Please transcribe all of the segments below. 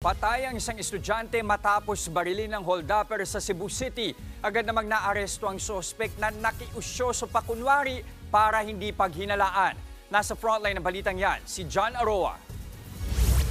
Patay ang isang estudyante matapos barilin ng hold-upper sa Cebu City. Agad namang naaresto ang sospek na nakiusyoso pa kunwari para hindi paghinalaan. Nasa frontline ng balitang yan, si John Aroa.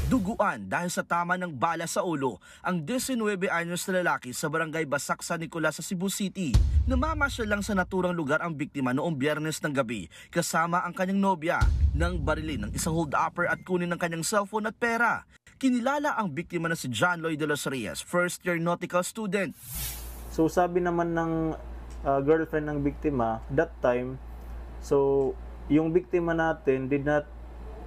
Duguan dahil sa tama ng bala sa ulo ang 19 anyos na lalaki sa barangay Basak San Nicolas sa Cebu City. Namamasyal lang sa naturang lugar ang biktima noong Biyernes ng gabi kasama ang kanyang nobya nang barilin ng isang hold-upper at kunin ng kanyang cellphone at pera. Kinilala ang biktima na si John Lloyd de los Reyes, first-year nautical student. So sabi naman ng girlfriend ng biktima, that time, so yung biktima natin did not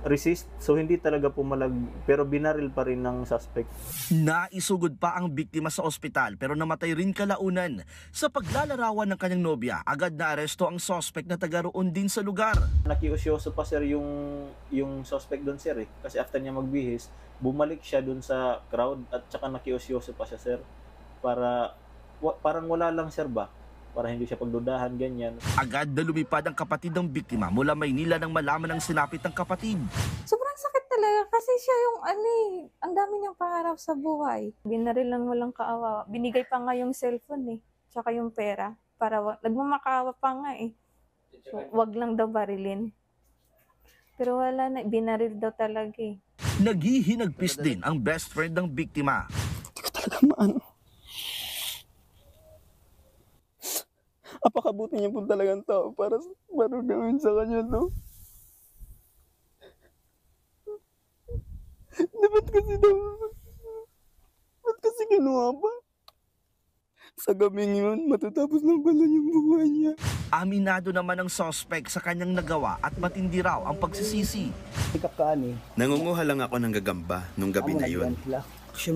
resist, so hindi talaga pumalag, pero binaril pa rin ng suspect. Naisugod pa ang biktima sa ospital pero namatay rin kalaunan. Sa paglalarawan ng kanyang nobya, agad na aresto ang suspect na taga roon din sa lugar. Nakiusyoso pa sir yung suspect doon sir kasi after niya magbihis, bumalik siya doon sa crowd at saka nakiusyoso pa siya sir para parang wala lang sir ba? Para hindi siya pagdudahan, ganyan. Agad na lumipad ang kapatid ng biktima mula Maynila nang malaman ng sinapit ng kapatid. Sobrang sakit talaga kasi siya yung ang dami niyang pangarap sa buhay. Binaril lang walang kaawa. Binigay pa nga yung cellphone tsaka yung pera. Para nagmamakaawa pa nga So, wag lang daw barilin. Pero wala na, binaril daw talaga Naghihinagpis din ang best friend ng biktima. Hindi ko talaga maano. Apakabuti niya po talagang tao para gawin sa kanya, no? Ba't kasi ginawa pa? Sa gabing yun, matatapos na pala yung buhay niya. Aminado naman ang suspect sa kanyang nagawa at matindi raw ang pagsisisi. Nangunguha lang ako ng gagamba nung gabi na yun.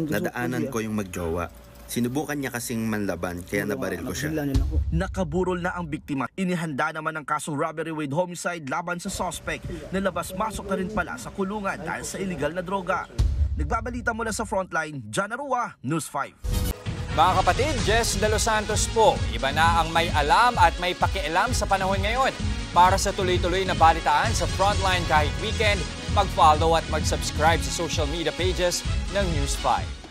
Nadaanan ko yung magjowa. Sinubukan niya kasing manlaban kaya nabaril ko siya. Nakaburol na ang biktima. Inihanda naman ang kasong robbery with homicide laban sa suspect na labas-masok na rin pala sa kulungan dahil sa illegal na droga. Nagbabalita mula sa frontline, John Aroa, News 5. Mga kapatid, Jess De Los Santos po. Iba na ang may alam at may pakialam sa panahon ngayon. Para sa tuloy-tuloy na balitaan sa frontline kahit weekend, mag-follow at mag-subscribe sa social media pages ng News 5.